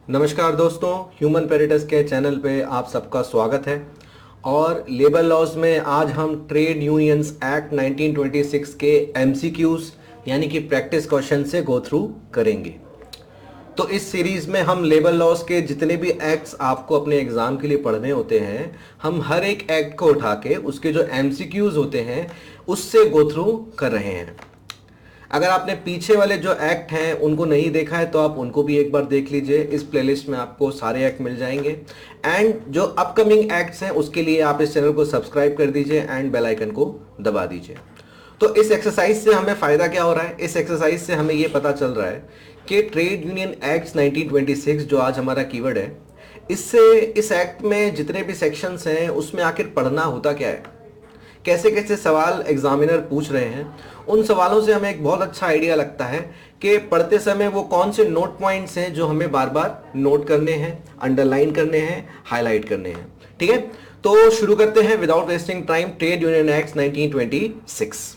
नमस्कार दोस्तों, ह्यूमन पेरिटस के चैनल पे आप सबका स्वागत है। और लेबर लॉज में आज हम ट्रेड यूनियंस एक्ट 1926 के एमसीक्यूज यानी कि प्रैक्टिस क्वेश्चन से गो थ्रू करेंगे। तो इस सीरीज में हम लेबर लॉज के जितने भी एक्ट्स आपको अपने एग्जाम के लिए पढ़ने होते हैं, हम हर एक एक्ट को उठा के उसके जो एमसीक्यूज होते हैं उससे गो थ्रू कर रहे हैं। अगर आपने पीछे वाले जो एक्ट हैं उनको नहीं देखा है तो आप उनको भी एक बार देख लीजिए। इस प्लेलिस्ट में आपको सारे एक्ट मिल जाएंगे। एंड जो अपकमिंग एक्ट्स हैं उसके लिए आप इस चैनल को सब्सक्राइब कर दीजिए एंड बेल आइकन को दबा दीजिए। तो इस एक्सरसाइज से हमें फायदा क्या हो रहा है? इस एक्सरसाइज से हमें यह पता चल रहा है कि ट्रेड यूनियन एक्ट 1926 जो आज हमारा कीवर्ड है, इससे इस एक्ट में जितने भी सेक्शंस हैं उसमें आखिर पढ़ना होता क्या है, कैसे कैसे सवाल एग्जामिनर पूछ रहे हैं, उन सवालों से हमें एक बहुत अच्छा आइडिया लगता है कि पढ़ते समय वो कौन से नोट पॉइंट्स हैं जो हमें बार बार नोट करने हैं, अंडरलाइन करने हैं, हाईलाइट करने हैं। ठीक है, तो शुरू करते हैं without wasting time. Trade union act 1926।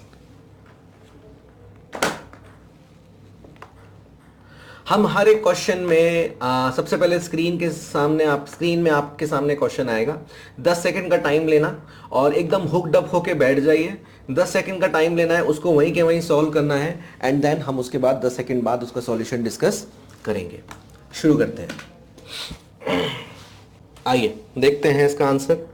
हम हर एक क्वेश्चन में सबसे पहले स्क्रीन में आपके सामने क्वेश्चन आएगा। 10 सेकंड का टाइम लेना और एकदम हुक्ड अप होके बैठ जाइए। 10 सेकंड का टाइम लेना है, उसको वहीं के वहीं सॉल्व करना है एंड देन हम उसके बाद 10 सेकंड बाद उसका सॉल्यूशन डिस्कस करेंगे। शुरू करते हैं। आइए देखते हैं इसका आंसर।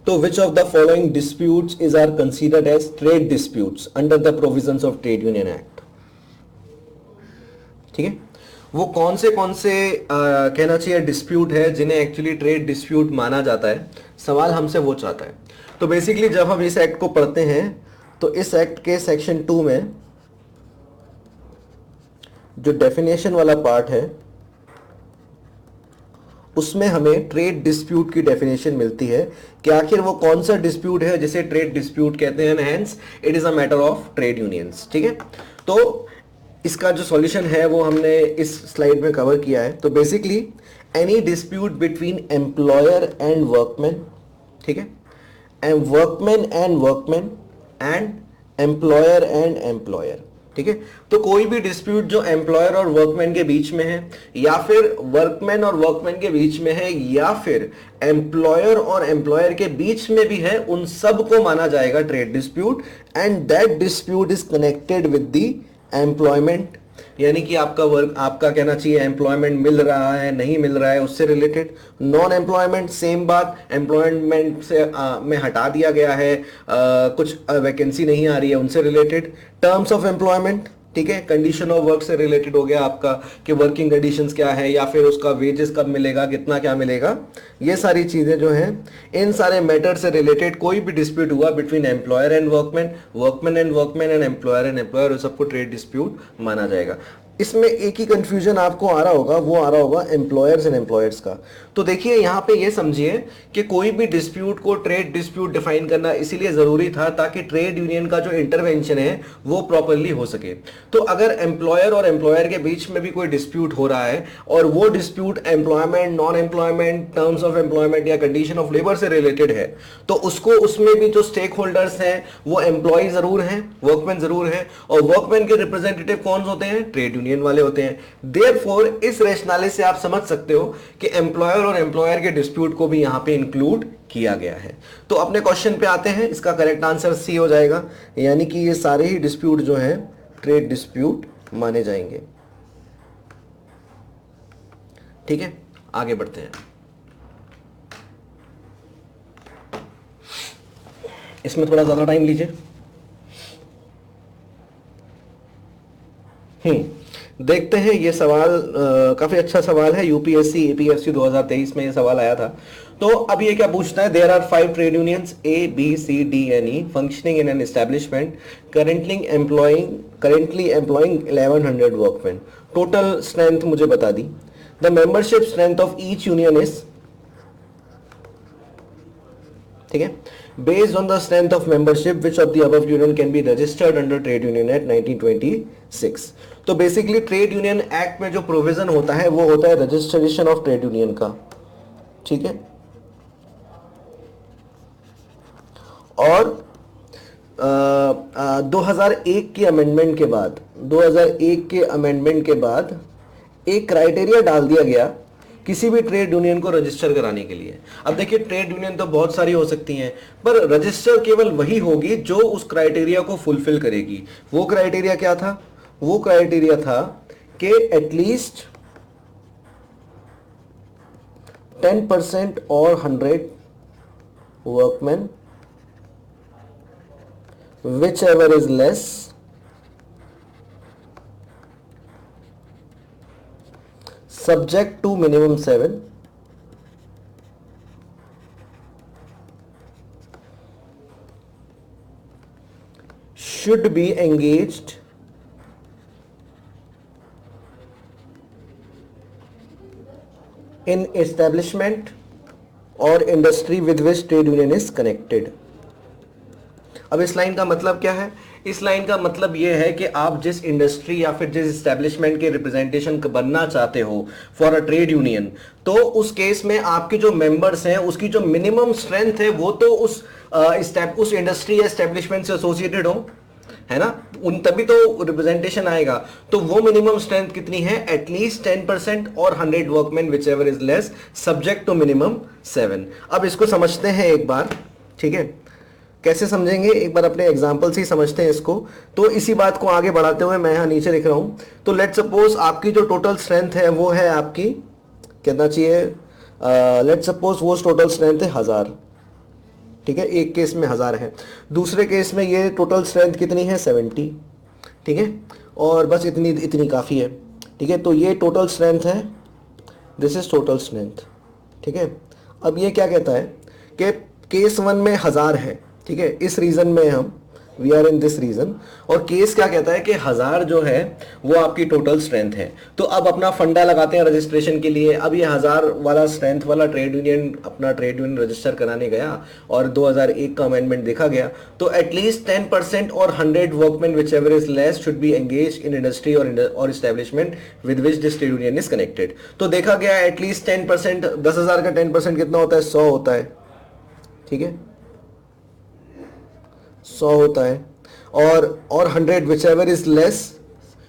तो which of the following disputes is are considered as trade disputes under the provisions of trade union act. ठीक है, वो कौन से कहना चाहिए डिस्प्यूट है जिन्हें एक्चुअली ट्रेड डिस्प्यूट माना जाता है। सवाल हमसे वो चाहता है। तो बेसिकली जब हम इस एक्ट को पढ़ते हैं तो इस एक्ट के सेक्शन 2 में जो डेफिनेशन वाला पार्ट है उसमें हमें ट्रेड डिस्प्यूट की डेफिनेशन मिलती है कि आखिर वो कौन सा डिस्प्यूट है जिसे ट्रेड डिस्प्यूट कहते हैं। Hence it is a matter of trade unions. ठीक है, तो इसका जो सॉल्यूशन है वो हमने इस स्लाइड में कवर किया है। तो basically any dispute between employer and workman, ठीक है, and workman and employer and employer. ठीक है, तो कोई भी डिस्प्यूट जो एम्प्लॉयर और वर्कमैन के बीच में है, या फिर वर्कमैन और वर्कमैन के बीच में है, या फिर एम्प्लॉयर और एम्प्लॉयर के बीच में भी है, उन सब को माना जाएगा trade dispute. And that dispute is connected with the employment, यानी कि आपका कहना चाहिए एम्प्लॉयमेंट मिल रहा है नहीं मिल रहा है उससे रिलेटेड। नॉन एम्प्लॉयमेंट सेम बात, एम्प्लॉयमेंट से में हटा दिया गया है, कुछ वैकेंसी नहीं आ रही है, उनसे रिलेटेड। टर्म्स ऑफ एम्प्लॉयमेंट, ठीक है, कंडीशन ऑफ वर्क से रिलेटेड हो गया आपका कि वर्किंग कंडीशंस क्या है, या फिर उसका वेजेस कब मिलेगा, कितना क्या मिलेगा। ये सारी चीजें जो हैं, इन सारे मैटर से रिलेटेड कोई भी डिस्प्यूट हुआ between employer and workman, workman and employer, उस सबको ट्रेड डिस्प्यूट माना जाएगा। इसमें एक ही कंफ्यूजन आपको आ रहा होगा, वो आ रहा होगा एम्प्लॉयर्स एंड एम्प्लॉयर्स का। तो देखिए यहाँ पे ये समझिए कि कोई भी डिस्प्यूट को ट्रेड डिस्प्यूट डिफाइन करना इसीलिए जरूरी था ताकि ट्रेड यूनियन का जो इंटरवेंशन है वो प्रॉपरली हो सके। तो अगर एम्प्लॉयर और एम्प्लॉयर के बीच में भी कोई डिस्प्यूट हो रहा है और वो dispute employment, non employment, terms of employment या कंडीशन ऑफ लेबर से रिलेटेड है, तो उसको उसमें भी जो स्टेक होल्डर्स हैं वो एम्प्लॉय जरूर हैं, वर्कमैन जरूर है, और वर्कमैन के रिप्रेजेंटेटिव कौन होते हैं? ट्रेड यूनियन वाले होते हैं। देयरफॉर इस रैशनैलिटी से आप समझ सकते हो कि एम्प्लॉयर और एम्प्लॉयर के डिस्प्यूट को भी यहां पे इंक्लूड किया गया है। तो अपने क्वेश्चन पे आते हैं। इसका करेक्ट आंसर सी हो जाएगा, यानी कि ये सारे ही डिस्प्यूट जो हैं ट्रेड डिस्प्यूट माने जाएंगे। ठीक है, आगे बढ़ते हैं। इसमें थोड़ा ज्यादा टाइम लीजिए। देखते हैं ये सवाल काफी अच्छा सवाल है। यूपीएससी एपीएससी 2023 में ये सवाल आया था। तो अब ये क्या पूछता है? There are 5 trade unions A B C D and E functioning in an establishment currently employing 1100 workman. Total strength मुझे बता दी। The membership strength of each union is, ठीक है, based on the strength of membership which of the above union can be registered under trade union act 1926। तो basically trade union act में जो provision होता है वो होता है रजिस्ट्रेशन ऑफ ट्रेड यूनियन का। ठीक है, और 2001 के अमेंडमेंट के बाद एक क्राइटेरिया डाल दिया गया किसी भी ट्रेड यूनियन को रजिस्टर कराने के लिए। अब देखिए ट्रेड यूनियन तो बहुत सारी हो सकती हैं, पर रजिस्टर केवल वही होगी जो उस क्राइटेरिया को फुलफिल करेगी। वो क्राइटेरिया क्या था? वो क्राइटेरिया था कि एटलीस्ट 10% और 100 workman whichever is less subject to minimum 7 should be engaged in establishment or industry with which trade union is connected। अब इस लाइन का मतलब क्या है? इस लाइन का मतलब यह है कि आप जिस इंडस्ट्री या फिर जिस एस्टेब्लिशमेंट के रिप्रेजेंटेशन बनना चाहते हो फॉर अ ट्रेड यूनियन, तो उस केस में आपके जो मेंबर्स हैं उसकी जो मिनिमम स्ट्रेंथ है वो तो उस इंडस्ट्री या एस्टेब्लिशमेंट से एसोसिएटेड हो, है ना, उन तभी तो रिप्रेजेंटेशन आएगा। तो वो मिनिमम स्ट्रेंथ कितनी है? एटलीस्ट 10% और 100 workman whichever is less subject to minimum 7। अब इसको समझते हैं एक बार, ठीक है? कैसे समझेंगे? एक बार अपने एग्जांपल से ही समझते हैं इसको। तो इसी बात को आगे बढ़ाते हुए मैं यहां नीचे लिख रहा हूं। तो लेट सपोज आपकी जो टोटल स्ट्रेंथ है वो है आपकी कितना चाहिए? लेट सपोज वो टोटल स्ट्रेंथ है 1000, ठीक है? एक केस में 1000 है, दूसरे केस में ये टोटल स्ट्रेंथ कितनी है? 70, ठीक है? और बस इतनी काफ़ी है, ठीक है? तो ये टोटल स्ट्रेंथ है, दिस इज टोटल स्ट्रेंथ, ठीक है? अब ये क्या कहता है कि केस 1 में 1000 है, ठीक है? इस रीजन में हम we are in this region, और केस क्या कहता है कि 1000 जो है वो आपकी टोटल स्ट्रेंथ है। तो अब अपना फंडा लगाते हैं रजिस्ट्रेशन के लिए। अब ये 1000 वाला स्ट्रेंथ वाला ट्रेड यूनियन अपना ट्रेड यूनियन रजिस्टर कराने गया और 2001 का अमेंडमेंट देखा गया, तो एटलीस्ट 10% और 100 workman whichever is less should be engage in industry or establishment with which this trade union is connected. तो देखा गया एटलीस्ट 10%, 10,000 का 10% कितना होता है? 100 होता है, ठीक है? 100 होता है, और 100 which ever is less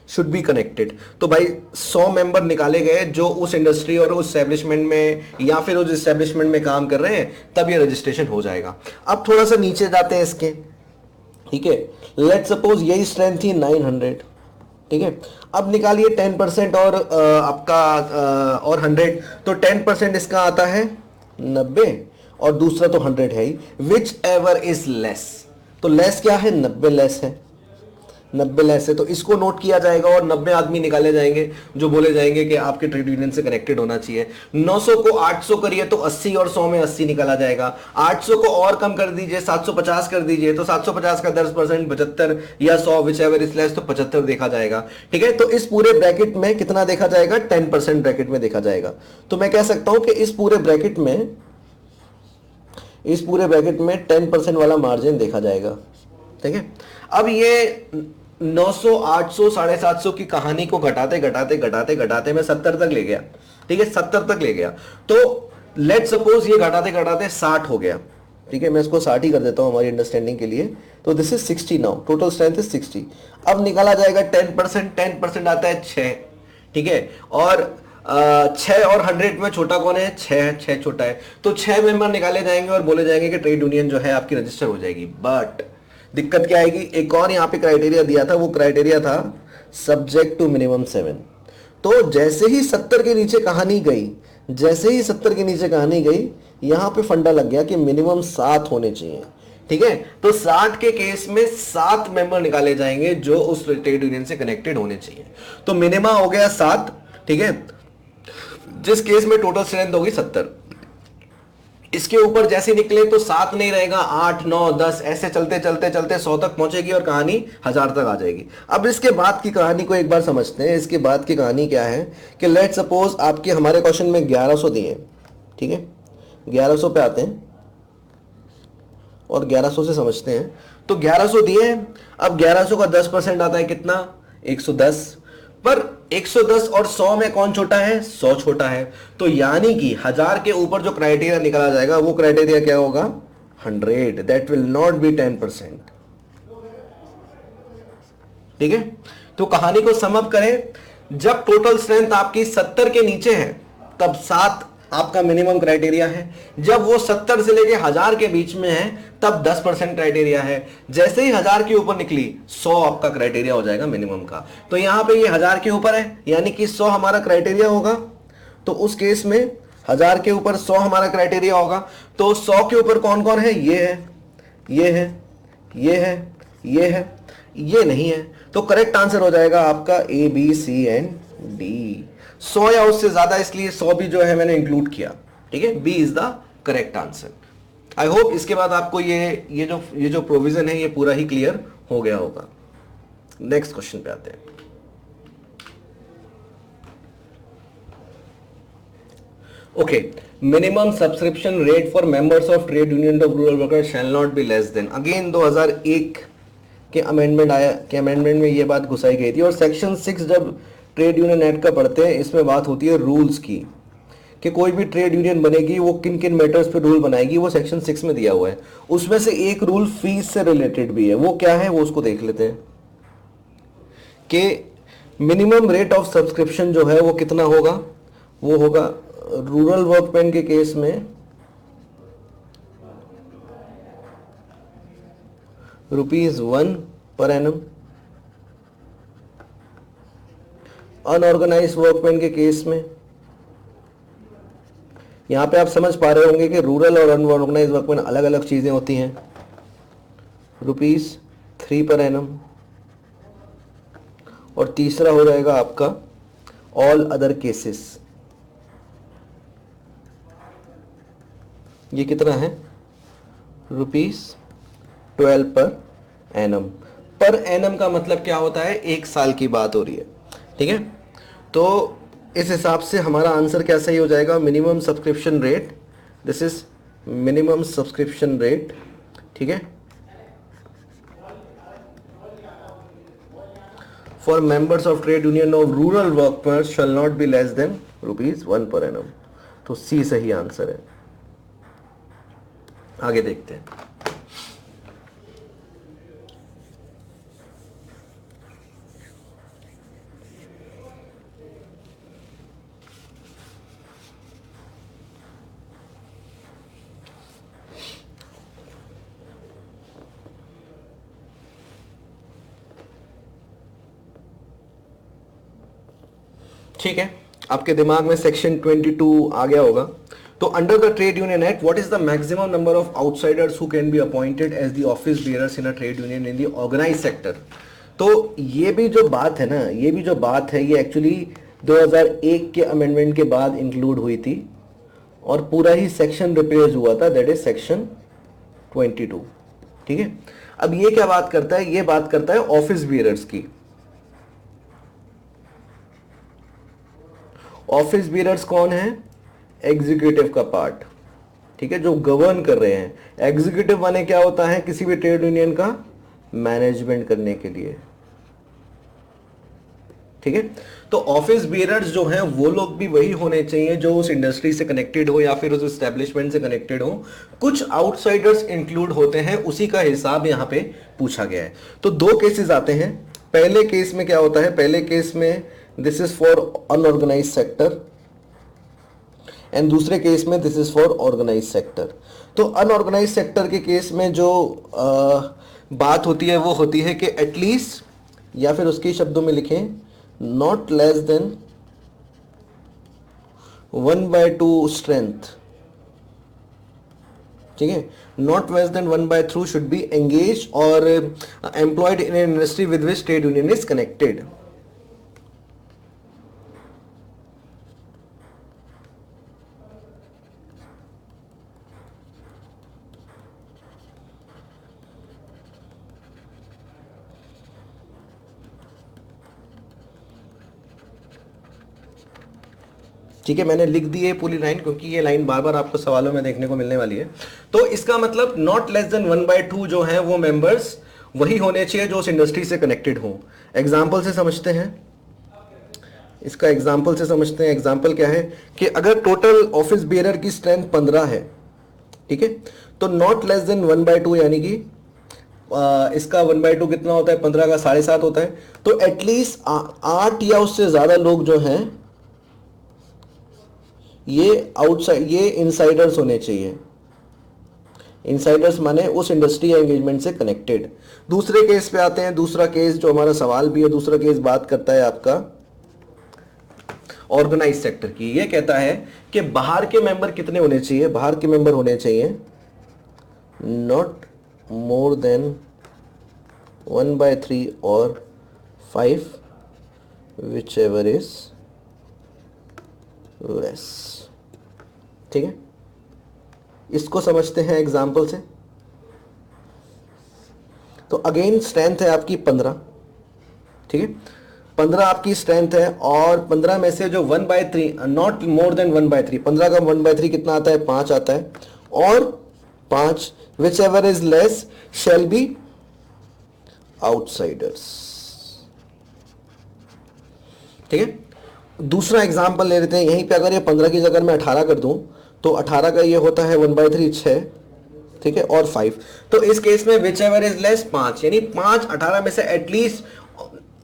should be connected. तो भाई 100 मेंबर निकाले गए जो उस इंडस्ट्री और उस एस्टेब्लिशमेंट में या फिर उस एस्टेब्लिशमेंट में काम कर रहे हैं, तब ये रजिस्ट्रेशन हो जाएगा। अब थोड़ा सा नीचे जाते हैं इसके, ठीक है? लेट सपोज यही स्ट्रेंथ थी 900, ठीक है? अब निकालिए 10% और आपका और 100, तो 10% इसका आता है 90 और दूसरा तो 100 है ही, विच एवर इज लेस। तो लेस क्या है? 90 लेस है, 90 लेस है, तो इसको नोट किया जाएगा और 90 आदमी निकाले जाएंगे जो बोले जाएंगे कि आपके ट्रेड यूनियन से कनेक्टेड होना चाहिए। 900 को 800 करिए तो 80 और 100 में 80 निकाला जाएगा। 800 को और कम कर दीजिए, 750 कर दीजिए, तो 750 का 10% 75 या 100 विच एवर इज लेस, तो 75 देखा जाएगा, ठीक है? तो इस पूरे ब्रैकेट में कितना देखा जाएगा? 10% ब्रैकेट में देखा जाएगा। तो मैं कह सकता हूं कि इस पूरे ब्रैकेट में 10% वाला मार्जिन देखा जाएगा, ठीक है? अब ये 900, 800, 750 की कहानी को घटाते मैं 70 तक ले गया, ठीक है? 70 तक ले गया, तो लेट सपोज ये घटाते 60 हो गया, ठीक है? मैं इसको 60 ही कर देता हूं हमारी अंडरस्टैंडिंग के लिए। तो this is 60 now, total strength is 60। अब निकाला जाएगा 10% आता है 6, ठीक है? और 6 और 100 में छोटा कौन है? 6 छोटा है, तो 6 मेंबर निकाले जाएंगे और बोले जाएंगे कि ट्रेड यूनियन जो है आपकी रजिस्टर हो जाएगी। बट दिक्कत क्या आएगी? एक और यहां पे क्राइटेरिया दिया था, वो क्राइटेरिया था सब्जेक्ट टू मिनिमम 7। तो जैसे ही 70 के नीचे कहानी गई, यहां पे फंडा लग गया कि मिनिमम 7 होने चाहिए, ठीक है? तो 60 के केस में 7 मेंबर निकाले जाएंगे जो उस ट्रेड यूनियन से कनेक्टेड होने चाहिए। तो मिनिमम हो गया 7, ठीक है? जिस केस में टोटल स्ट्रेंथ होगी 70। इसके ऊपर जैसे निकले तो 7 नहीं रहेगा, 8, 9, 10 ऐसे चलते 100 तक पहुंचेगी और कहानी 1000 तक आ जाएगी। अब इसके बाद की कहानी को एक बार समझते हैं। इसके बाद की कहानी क्या है कि लेट सपोज आपके हमारे क्वेश्चन में 1100 दिए, ठीक है? 1100 पे आते हैं और 1100 से समझते हैं। तो 1100 दिए, अब 1100 का 10% आता है कितना? 110। पर 110 और 100 में कौन छोटा है? 100 छोटा है। तो यानी कि 1000 के ऊपर जो क्राइटेरिया निकाला जाएगा वो क्राइटेरिया क्या होगा? 100, दैट विल नॉट बी 10%, ठीक है? तो कहानी को सम अप करें जब टोटल स्ट्रेंथ आपकी 70 के नीचे है तब 7 आपका मिनिमम क्राइटेरिया है, जब वो 70 से लेके 1000 के बीच में है तब 10% क्राइटेरिया है, जैसे ही 1000 के ऊपर निकली 100 आपका क्राइटेरिया हो जाएगा मिनिमम का। तो यहां पे ये 1000 के ऊपर है यानी कि 100 हमारा क्राइटेरिया होगा, तो उस केस में 1000 के ऊपर 100 हमारा क्राइटेरिया होगा। तो 100 के ऊपर कौन कौन है, ये है, ये है, ये है, ये है, ये नहीं है, तो करेक्ट आंसर हो जाएगा आपका A B C and D. 100 या उससे ज्यादा, इसलिए 100 भी जो है मैंने इंक्लूड किया, ठीक है। B is the correct answer. I hope इसके बाद आपको ये जो प्रोविजन है ये पूरा ही क्लियर हो गया होगा। नेक्स्ट क्वेश्चन पे आते हैं। Okay, minimum subscription rate for members of trade union of rural workers shall not be less than. Again 2001 के अमेंडमेंट में ये बात घुसाई गई थी। और सेक्शन 6 जब ट्रेड यूनियन एक्ट का पढ़ते हैं इसमें बात होती है रूल्स की, कि कोई भी ट्रेड यूनियन बनेगी वो किन किन मैटर्स पे रूल बनाएगी, वो सेक्शन 6 में दिया हुआ है। उसमें से एक रूल फीस से रिलेटेड भी है, वो क्या है वो उसको देख लेते हैं कि मिनिमम रेट ऑफ सब्सक्रिप्शन जो है वो कितना होगा। वो होगा रूरल वर्कमैन के केस में ₹1 पर एनम, अनऑर्गेनाइज्ड वर्कमैन के केस में, यहां पे आप समझ पा रहे होंगे कि रूरल और अनऑर्गेनाइज्ड वर्कमैन अलग अलग चीजें होती हैं, ₹3 पर एनम। और तीसरा हो जाएगा आपका ऑल अदर केसेस, ये कितना है, ₹12 पर एनम। पर एनम का मतलब क्या होता है, 1 साल की बात हो रही है, ठीक है। तो इस हिसाब से हमारा आंसर क्या सही हो जाएगा, minimum subscription rate, this is minimum subscription rate, ठीक है, for members of trade union of rural workers shall not be less than ₹1 per annum. तो सी सही आंसर है। आगे देखते हैं। ठीक है, आपके दिमाग में सेक्शन 22 आ गया होगा। तो under the trade union act what is the maximum number of outsiders who can be appointed as the office bearers in a trade union in the organised sector. तो ये भी जो बात है ना, ये भी जो बात है ये एक्चुअली 2001 के अमेंडमेंट के बाद इंक्लूड हुई थी और पूरा ही सेक्शन रिप्लेस हुआ था, दैट इज सेक्शन 22, ठीक है। अब ये क्या बात करता है, ये बात करता है ऑफिस बेयरर्स की। ऑफिस बेयरर्स कौन है, एग्जीक्यूटिव का पार्ट, ठीक है, जो गवर्न कर रहे हैं। एग्जीक्यूटिव माने क्या होता है, किसी भी ट्रेड यूनियन का मैनेजमेंट करने के लिए, ठीक है। तो ऑफिस बेयरर्स जो हैं वो लोग भी वही होने चाहिए जो उस इंडस्ट्री से कनेक्टेड हो या फिर उस एस्टेब्लिशमेंट से कनेक्टेड हो। कुछ आउटसाइडर्स इंक्लूड होते हैं, उसी का हिसाब यहां पे पूछा गया है। तो 2 केसेस आते हैं। पहले केस में क्या होता है, पहले केस में this is for unorganised sector and दूसरे केस में this is for organised sector. तो अनऑर्गेनाइज्ड सेक्टर के केस में जो बात होती है वो होती है कि एटलीस्ट, या फिर उसके शब्दों में लिखें नॉट लेस देन 1/2 स्ट्रेंथ, ठीक है, not less than 1/2 should be engage or employed in an industry with which trade union is connected. ठीक है, मैंने लिख दी है पूरी लाइन क्योंकि ये लाइन बार बार आपको सवालों में देखने को मिलने वाली है। तो इसका मतलब नॉट लेस देन 1/2 जो है वो मेंबर्स वही होने चाहिए जो उस इंडस्ट्री से कनेक्टेड हो। एग्जाम्पल से समझते हैं, इसका एग्जाम्पल से समझते हैं। एग्जाम्पल क्या है कि अगर टोटल ऑफिस बेयरर की स्ट्रेंथ 15 है, ठीक है, तो नॉट लेस देन 1/2 यानी कि इसका 1/2 कितना होता है, 15 का 7.5 होता है। तो एटलीस्ट 8 या उससे ज्यादा लोग जो हैं ये आउटसाइड, ये इनसाइडर्स होने चाहिए। इनसाइडर्स माने उस इंडस्ट्री या एंगेजमेंट से कनेक्टेड। दूसरे केस पे आते हैं। दूसरा केस जो हमारा सवाल भी है, दूसरा केस बात करता है आपका ऑर्गेनाइज सेक्टर की। ये कहता है कि बाहर के मेंबर कितने होने चाहिए, बाहर के मेंबर होने चाहिए नॉट मोर देन 1/3 और 5 विच एवर इज लेस। ठीक है, इसको समझते हैं एग्जाम्पल से। तो अगेन स्ट्रेंथ है आपकी 15, ठीक है, 15 आपकी स्ट्रेंथ है, और 15 में से जो 1/3 नॉट मोर देन 1/3, 15 का 1/3 कितना आता है, 5 आता है, और 5 which ever is less shall be outsiders. ठीक है, दूसरा एग्जाम्पल ले लेते हैं। यहीं पे अगर ये 15 की जगह मैं 18 कर दूं तो 18 का ये होता है 1/3 6, ठीक है, और 5। तो इस केस में विच एवर इज लेस 5, यानी 5 18 में से एटलीस्ट,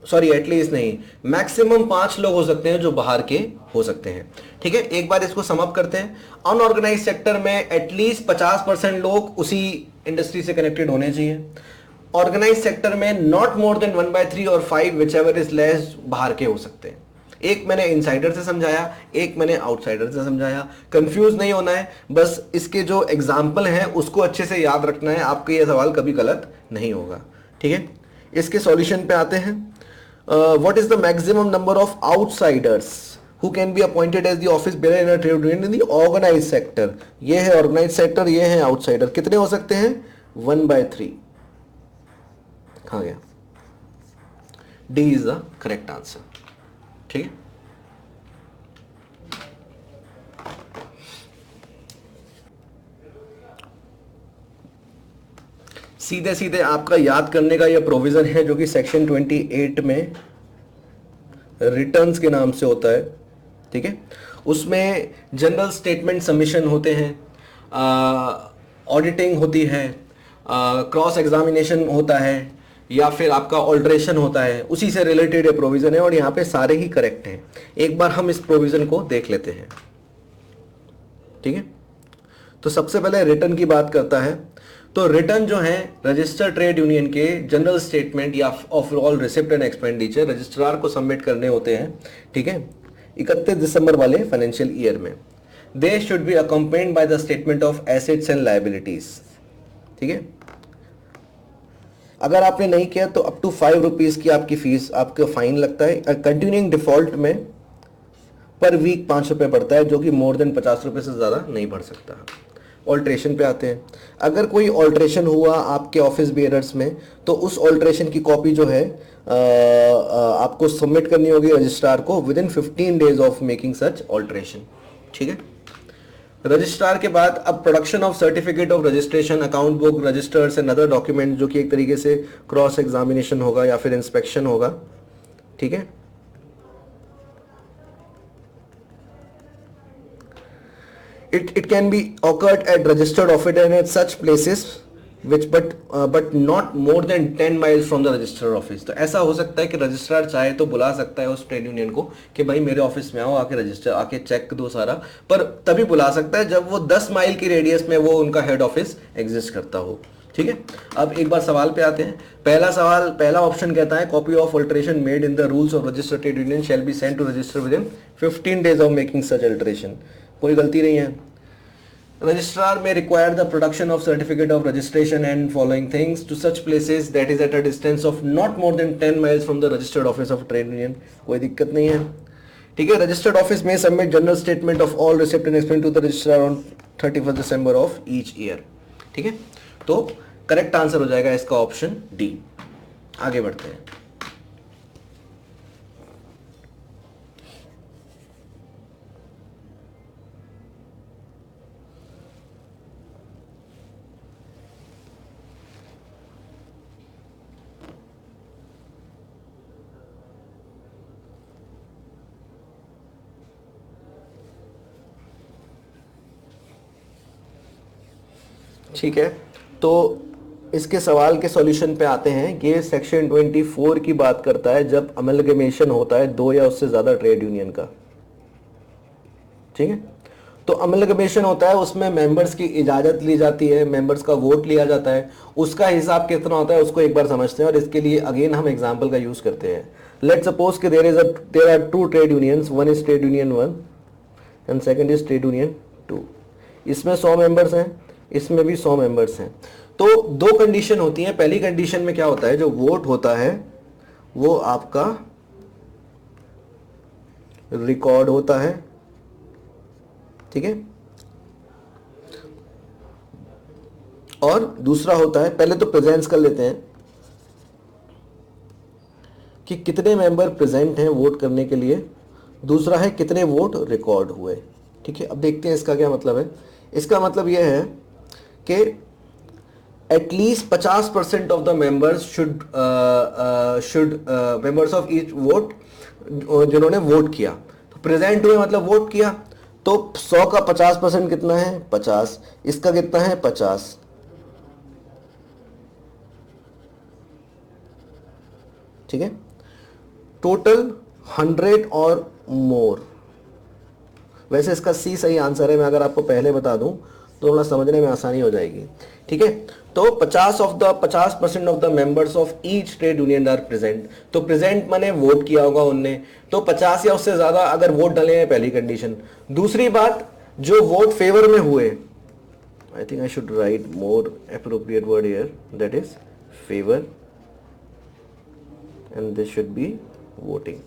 सॉरी एटलीस्ट नहीं, मैक्सिमम 5 लोग हो सकते हैं जो बाहर के हो सकते हैं। ठीक है, एक बार इसको सम अप करते हैं। अनऑर्गेनाइज सेक्टर में एटलीस्ट 50% लोग उसी इंडस्ट्री से कनेक्टेड होने चाहिए। ऑर्गेनाइज सेक्टर में नॉट मोर देन 1/3 और 5 विच एवर इज लेस बाहर के हो सकते हैं। एक मैंने इनसाइडर से समझाया, एक मैंने आउटसाइडर से समझाया। कंफ्यूज नहीं होना है, बस इसके जो एग्जाम्पल हैं उसको अच्छे से याद रखना है, आपका ये सवाल कभी गलत नहीं होगा। ठीक है, इसके सॉल्यूशन पे आते हैं। What is the maximum number of outsiders who can be appointed as the office bearer in a trade union in the organise sector. ये है ऑर्गेनाइज सेक्टर, ये है आउटसाइडर। कितने हो सकते हैं, 1/3। कहां गया, D is the correct answer. ठीक है, सीधे सीधे आपका याद करने का यह प्रोविजन है जो कि सेक्शन 28 में रिटर्न्स के नाम से होता है। ठीक है, उसमें जनरल स्टेटमेंट सबमिशन होते हैं, ऑडिटिंग होती है, क्रॉस एग्जामिनेशन होता है, या फिर आपका ऑल्ट्रेशन होता है, उसी से रिलेटेड ये प्रोविजन है, और यहाँ पे सारे ही करेक्ट हैं। एक बार हम इस प्रोविजन को देख लेते हैं। ठीक है, तो सबसे पहले रिटर्न की बात करता है। तो रिटर्न जो है रजिस्टर्ड ट्रेड यूनियन के जनरल स्टेटमेंट या of all receipt and expenditure registrar को सबमिट करने होते हैं। ठीक है, 31 दिसंबर वाले फाइनेंशियल ईयर में। They should be accompanied by the statement of assets and liabilities. ठीक है, अगर आपने नहीं किया तो अप टू 5 रुपीज की आपकी फीस, आपका फाइन लगता है। कंटिन्यूइंग डिफॉल्ट में पर वीक 5 रुपए पड़ता है, जो कि मोर देन 50 रुपए से ज्यादा नहीं बढ़ सकता। ऑल्ट्रेशन पे आते हैं। अगर कोई ऑल्ट्रेशन हुआ आपके ऑफिस बेयरर्स में तो उस ऑल्ट्रेशन की कॉपी जो है आपको सबमिट करनी होगी रजिस्ट्रार को within 15 days of making such alteration. ठीक है, रजिस्ट्रार के बाद अब production of certificate of registration, account book, registers and other document, जो कि एक तरीके से क्रॉस एग्जामिनेशन होगा या फिर इंस्पेक्शन होगा। ठीक है, it can be occurred at registered office and at such places which but not more than 10 miles from the registered office। तो ऐसा हो सकता है कि रजिस्ट्रार चाहे तो बुला सकता है उस ट्रेड यूनियन को कि भाई मेरे ऑफिस में आओ, आके रजिस्टर, आके चेक दो सारा, पर तभी बुला सकता है जब वो 10 माइल की रेडियस में वो उनका हेड ऑफिस एग्जिस्ट करता हो। ठीक है, अब एक बार सवाल पे आते हैं। पहला सवाल, पहला ऑप्शन कहता है copy of alteration made in the rules of registered trade union shall be sent to register within 15 days of making such alteration. कोई गलती नहीं है। Registrar may require the production of certificate of registration and following things to such places that is at a distance of not more than 10 miles from the registered office of trade union। कोई दिक्कत नहीं है। ठीक है, registered office में submit general statement of all receipt and expense to the registrar on 31 December of each year. ठीक है, तो करेक्ट आंसर हो जाएगा इसका ऑप्शन डी। आगे बढ़ते हैं। ठीक है, तो इसके सवाल के सॉल्यूशन पे आते हैं। ये सेक्शन 24 की बात करता है जब अमलगमेशन होता है दो या उससे ज्यादा ट्रेड यूनियन का, ठीक है। तो अमलगमेशन होता है, उसमें मेंबर्स की इजाजत ली जाती है, मेंबर्स का वोट लिया जाता है, उसका हिसाब कितना होता है उसको एक बार समझते हैं। और इसके लिए अगेन हम एग्जांपल का यूज करते हैं। लेट सपोज कि there are two trade unions, one is trade union 1 and second is trade union 2। इसमें 100 मेंबर्स हैं, इसमें भी 100 मेंबर्स हैं। तो दो कंडीशन होती हैं। पहली कंडीशन में क्या होता है, जो वोट होता है वो आपका रिकॉर्ड होता है, ठीक है। और दूसरा होता है, पहले तो प्रेजेंस कर लेते हैं कि कितने मेंबर प्रेजेंट हैं वोट करने के लिए, दूसरा है कितने वोट रिकॉर्ड हुए, ठीक है। अब देखते हैं इसका क्या मतलब है। इसका मतलब यह है कि at least 50% of the members should members of each vote, जिन्होंने वोट किया, तो प्रेजेंट हुए मतलब वोट किया। तो 100 का 50% कितना है 50, इसका कितना है 50, ठीक है। टोटल 100 और मोर। वैसे इसका सी सही आंसर है, मैं अगर आपको पहले बता दूं तो थोड़ा समझने में आसानी हो जाएगी, ठीक है। तो 50% of the members of each trade union are present. तो प्रेजेंट माने वोट किया होगा उनने, तो 50 या उससे ज्यादा अगर वोट डाले हैं, पहली कंडीशन। दूसरी बात, जो वोट फेवर में हुए, I think I should write more appropriate word here, that is favour, and this should be voting,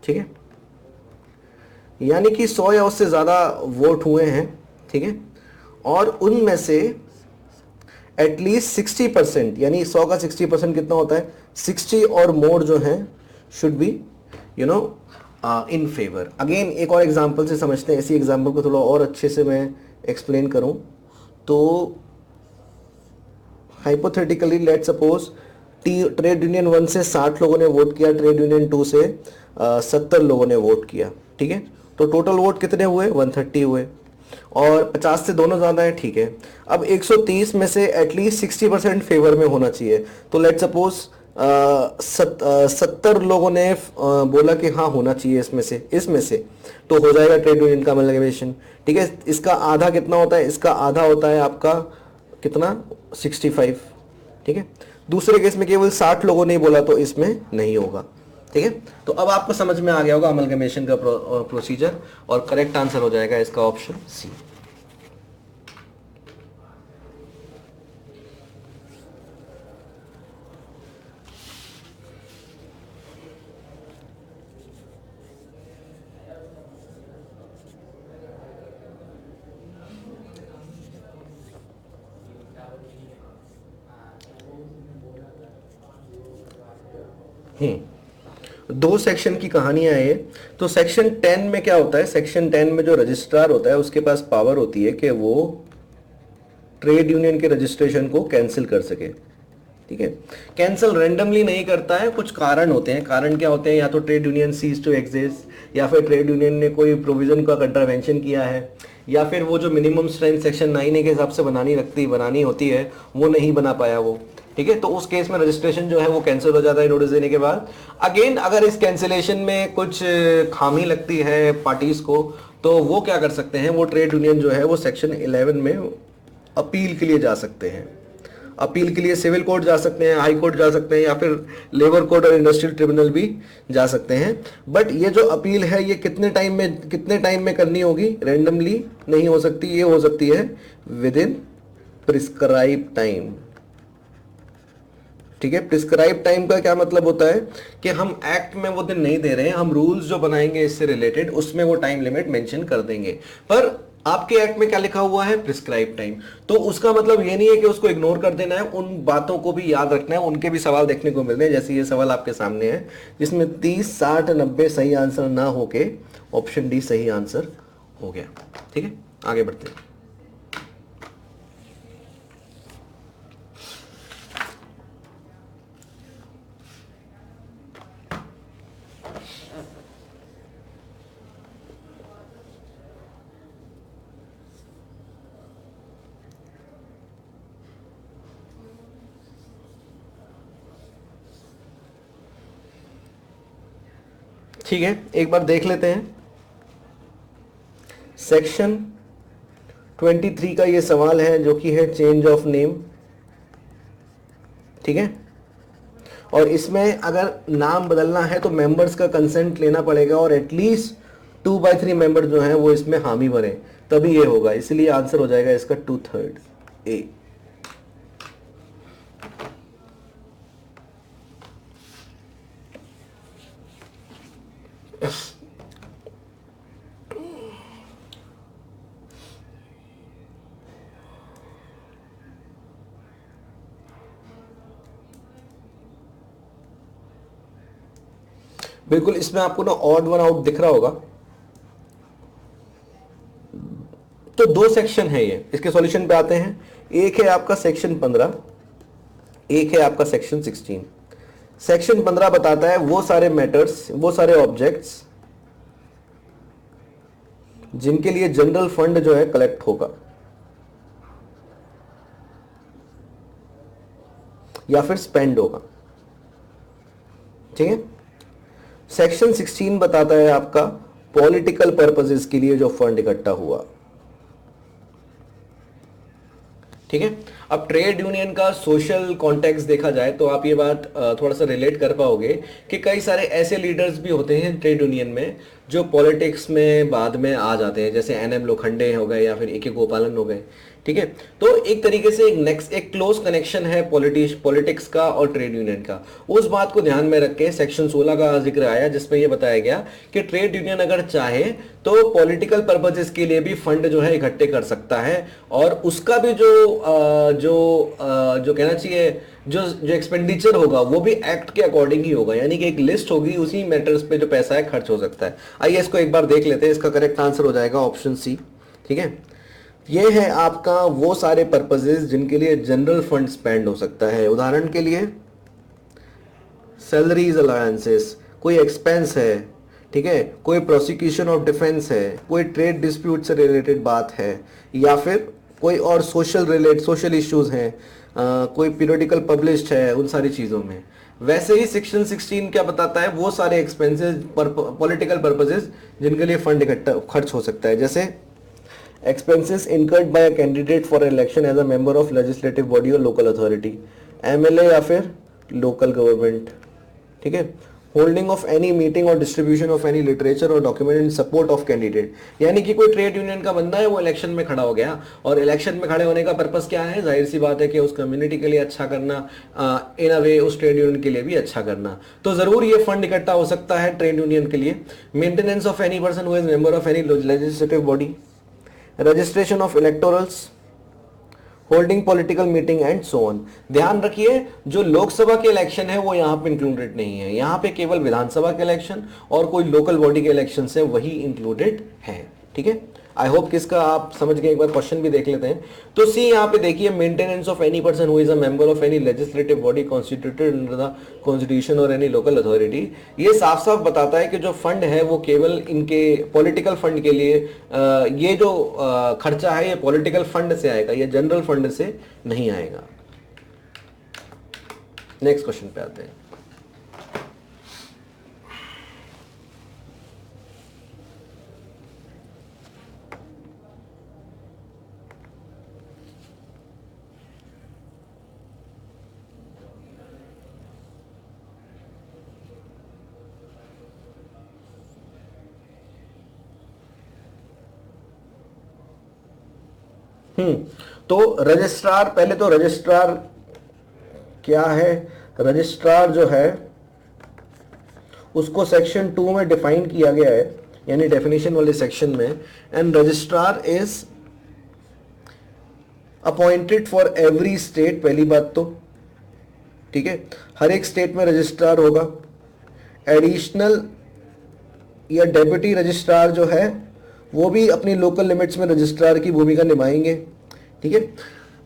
ठीक है। यानी कि 100 या उससे ज्यादा वोट हुए हैं, ठीक है। और उनमें से एटलीस्ट 60%, यानी 100 का 60% कितना होता है 60 और मोर जो है should be you know in favour. Again एक और एग्जांपल से समझते हैं। इसी एग्जांपल को थोड़ा और अच्छे से मैं एक्सप्लेन करूं तो hypothetically let suppose trade union 1 से 60 लोगों ने वोट किया, ट्रेड यूनियन 2 से 70 लोगों ने वोट किया, ठीक है। तो टोटल वोट कितने हुए 130 हुए, और 50 से दोनों ज्यादा है, ठीक है। अब 130 में से एटलीस्ट 60% फेवर में होना चाहिए। तो लेट सपोज 70 लोगों ने बोला कि हाँ होना चाहिए इसमें से तो हो जाएगा ट्रेड यूनियन का अमलगमेशन, ठीक है। इसका आधा कितना होता है, इसका आधा होता है आपका कितना 65, ठीक है। दूसरे केस में केवल 60 लोगों ने बोला तो इसमें नहीं होगा, ठीक है। तो अब आपको समझ में आ गया होगा अमलगमेशन का प्रोसीजर, और करेक्ट आंसर हो जाएगा इसका ऑप्शन सी। दो सेक्शन की कहानियां है ये। तो सेक्शन 10 में क्या होता है, सेक्शन 10 में जो रजिस्ट्रार होता है उसके पास पावर होती है कि वो ट्रेड यूनियन के रजिस्ट्रेशन को कैंसिल कर सके, ठीक है। कैंसिल रेंडमली नहीं करता है, कुछ कारण होते हैं। कारण क्या होते हैं, या तो trade union cease to exist, या फिर ट्रेड यूनियन ने कोई प्रोविजन का कंट्रावेंशन किया है, या फिर वो जो मिनिमम स्ट्रेंथ सेक्शन 9A के हिसाब से बनानी होती है वो नहीं बना पाया वो, ठीक है। तो उस केस में रजिस्ट्रेशन जो है वो कैंसिल हो जाता है नोटिस देने के बाद। अगेन अगर इस कैंसिलेशन में कुछ खामी लगती है पार्टीज को, तो वो क्या कर सकते हैं, वो ट्रेड यूनियन जो है वो सेक्शन 11 में अपील के लिए जा सकते हैं। अपील के लिए सिविल कोर्ट जा सकते हैं, हाई कोर्ट जा सकते हैं, या फिर लेबर कोर्ट और इंडस्ट्रियल ट्रिब्यूनल भी जा सकते हैं। बट ये जो अपील है ये कितने टाइम में करनी होगी, रैंडमली नहीं हो सकती, ये हो सकती है विद इन प्रिस्क्राइब टाइम, ठीक है। प्रिस्क्राइब टाइम का क्या मतलब होता है कि हम एक्ट में वो दिन नहीं दे रहे हैं, हम रूल्स जो बनाएंगे इससे रिलेटेड उसमें वो टाइम लिमिट मेंशन कर देंगे। पर आपके एक्ट में क्या लिखा हुआ है, प्रिस्क्राइब टाइम। तो उसका मतलब ये नहीं है कि उसको इग्नोर कर देना है, उन बातों को भी याद रखना है। उनके भी सवाल देखने को मिल रहे हैं, जैसे ये सवाल आपके सामने है जिसमें 30, 60, 90 सही आंसर ना होके ऑप्शन डी सही आंसर हो गया, ठीक है। आगे बढ़ते हैं। ठीक है, एक बार देख लेते हैं सेक्शन 23 का ये सवाल है जो कि है चेंज ऑफ नेम। ठीक है, और इसमें अगर नाम बदलना है तो मेंबर्स का कंसेंट लेना पड़ेगा और एटलीस्ट 2/3 मेंबर जो हैं वो इसमें हामी भरे तभी ये होगा, इसलिए आंसर हो जाएगा इसका 2/3 ए। बिल्कुल, इसमें आपको ना ऑड वन आउट दिख रहा होगा। तो दो सेक्शन है ये, इसके सॉल्यूशन पे आते हैं। एक है आपका सेक्शन 15, एक है आपका सेक्शन 16। सेक्शन 15 बताता है वो सारे मैटर्स, वो सारे ऑब्जेक्ट्स जिनके लिए जनरल फंड जो है कलेक्ट होगा या फिर स्पेंड होगा। ठीक है, सेक्शन 16 बताता है आपका पॉलिटिकल पर्पसेस के लिए जो फंड इकट्ठा हुआ। ठीक है, अब ट्रेड यूनियन का सोशल कॉन्टेक्स्ट देखा जाए तो आप ये बात थोड़ा सा रिलेट कर पाओगे कि कई सारे ऐसे लीडर्स भी होते हैं ट्रेड यूनियन में जो पॉलिटिक्स में बाद में आ जाते हैं, जैसे एनएम लोखंडे हो गए या फिर ए के गोपालन हो गए। ठीक है, तो एक तरीके से एक क्लोज कनेक्शन है पॉलिटिक्स का और ट्रेड यूनियन का। उस बात को ध्यान में रख के सेक्शन 16 का जिक्र आया जिसमें यह बताया गया कि ट्रेड यूनियन अगर चाहे तो पॉलिटिकल पर्पसेस के लिए भी फंड जो है इकट्ठे कर सकता है और उसका भी जो कहना चाहिए जो एक्सपेंडिचर होगा वो भी एक्ट के अकॉर्डिंग ही होगा, यानी कि एक लिस्ट होगी, उसी मैटर्स पे जो पैसा है खर्च हो सकता है। आइए इसको एक बार देख लेते हैं, इसका करेक्ट आंसर हो जाएगा ऑप्शन सी। ठीक है, ये है आपका वो सारे पर्पसेस जिनके लिए जनरल फंड स्पेंड हो सकता है। उदाहरण के लिए सैलरीज अलायंसेस, कोई एक्सपेंस है, ठीक है, कोई प्रोसिक्यूशन ऑफ डिफेंस है, कोई ट्रेड डिस्प्यूट से रिलेटेड बात है, या फिर कोई और सोशल इश्यूज हैं, कोई पीरियडिकल पब्लिश्ड है, उन सारी चीज़ों में। वैसे ही सेक्शन 16 क्या बताता है, वो सारे एक्सपेंसेस पॉलिटिकल पर्पसेस जिनके लिए फंड इकट्ठा खर्च हो सकता है, जैसे expenses incurred by a candidate for election as a member of legislative body or local authority, MLA या फिर local government। ठीक है, होल्डिंग ऑफ एनी मीटिंग और डिस्ट्रीब्यूशन ऑफ एनी लिटरेचर और document in support of candidate, यानी कि कोई trade union का बंदा है वो इलेक्शन में खड़ा हो गया और इलेक्शन में खड़े होने का पर्पस क्या है, जाहिर सी बात है कि उस कम्युनिटी के लिए अच्छा करना, इन अ वे उस ट्रेड यूनियन के लिए भी अच्छा करना। तो जरूर ये फंड इकट्ठा हो सकता है ट्रेड यूनियन के लिए। Maintenance of any person who is member of any legislative body, registration of electorals, holding political meeting and so on. ध्यान रखिए जो लोकसभा के इलेक्शन है वो यहाँ पे इंक्लूडेड नहीं है, यहाँ पे केवल विधानसभा के इलेक्शन और कोई लोकल बॉडी के इलेक्शन है वही इंक्लूडेड है। ठीक है, आई होप कि इसका आप समझ गए। एक बार क्वेश्चन भी देख लेते हैं। तो सी यहाँ पे देखिए, maintenance of any person who is a member of any legislative body constituted under the constitution और एनी लोकल अथॉरिटी, ये साफ साफ बताता है कि जो फंड है वो केवल इनके पॉलिटिकल फंड के लिए, ये जो खर्चा है ये पॉलिटिकल फंड से आएगा, ये जनरल फंड से नहीं आएगा। नेक्स्ट क्वेश्चन पे आते हैं। तो रजिस्ट्रार, पहले तो रजिस्ट्रार क्या है, रजिस्ट्रार जो है उसको सेक्शन 2 में डिफाइन किया गया है, यानी डेफिनेशन वाले सेक्शन में। And registrar is appointed for every state, पहली बात तो, ठीक है, हर एक स्टेट में रजिस्ट्रार होगा। एडिशनल या डेप्यूटी रजिस्ट्रार जो है वो भी अपनी लोकल लिमिट्स में रजिस्ट्रार की भूमिका निभाएंगे। ठीक है,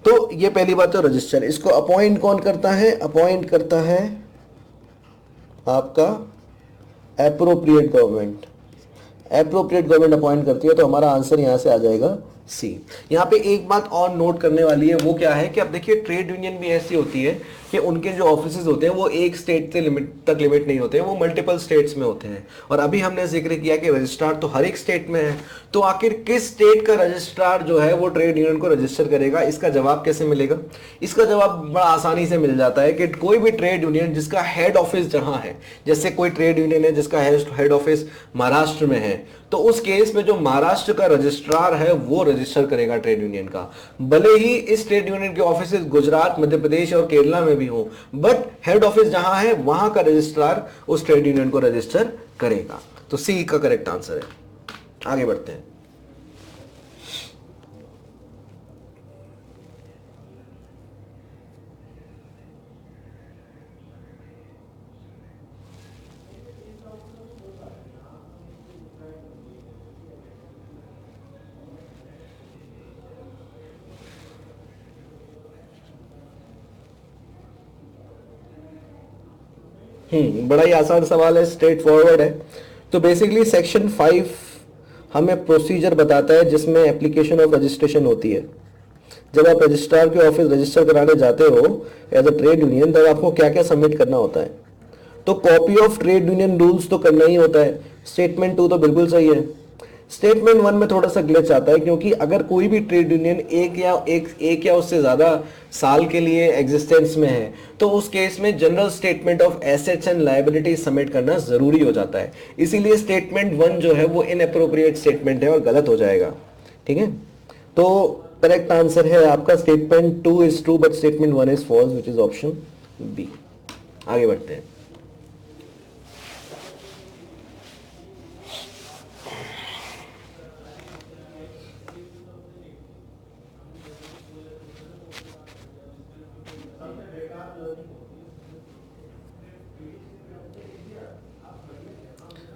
तो ये पहली बात है रजिस्ट्रार। इसको अपॉइंट कौन करता है, अपॉइंट करता है आपका appropriate government. Appropriate government appoint करती है, तो हमारा आंसर यहां से आ जाएगा सी। यहाँ पे एक बात और नोट करने वाली है, वो क्या है कि अब देखिए ट्रेड यूनियन भी ऐसी होती है कि उनके जो ऑफिसेज होते हैं वो एक स्टेट से लिमिट नहीं होते हैं, वो मल्टीपल स्टेट्स में होते हैं। और अभी हमने जिक्र किया कि रजिस्ट्रार तो हर एक स्टेट में है, तो आखिर किस स्टेट का रजिस्ट्रार जो है वो ट्रेड यूनियन को रजिस्टर करेगा, इसका जवाब कैसे मिलेगा? इसका जवाब बड़ा आसानी से मिल जाता है कि कोई भी ट्रेड यूनियन जिसका हेड ऑफिस जहां है, जैसे कोई ट्रेड यूनियन है जिसका हेड ऑफिस महाराष्ट्र में है, तो उस केस में जो महाराष्ट्र का रजिस्ट्रार है वो रजिस्टर करेगा ट्रेड यूनियन का। भले ही इस ट्रेड यूनियन के ऑफिस गुजरात, मध्य प्रदेश और केरला में भी हो, बट हेड ऑफिस जहां है वहां का रजिस्ट्रार उस ट्रेड यूनियन को रजिस्टर करेगा। तो सी का करेक्ट आंसर है। आगे बढ़ते हैं। बड़ा ही आसान सवाल है, स्ट्रेट फॉरवर्ड है। तो बेसिकली सेक्शन 5 हमें प्रोसीजर बताता है जिसमें एप्लीकेशन ऑफ रजिस्ट्रेशन होती है। जब आप रजिस्ट्रार के ऑफिस रजिस्टर कराने जाते हो एज अ ट्रेड यूनियन, तब आपको क्या क्या सबमिट करना होता है? तो copy of trade union rules तो करना ही होता है। स्टेटमेंट 2 तो बिल्कुल सही है। स्टेटमेंट 1 में थोड़ा सा ग्लिच आता है, क्योंकि अगर कोई भी ट्रेड यूनियन एक या उससे ज्यादा साल के लिए एग्जिस्टेंस में है, तो उस केस में general statement of assets and liability submit करना जरूरी हो जाता है। इसीलिए स्टेटमेंट 1 जो है वो इनएप्रोप्रिएट स्टेटमेंट है और गलत हो जाएगा। ठीक है, तो करेक्ट आंसर है आपका statement 2 is true but statement 1 is false, which is option B. आगे बढ़ते हैं।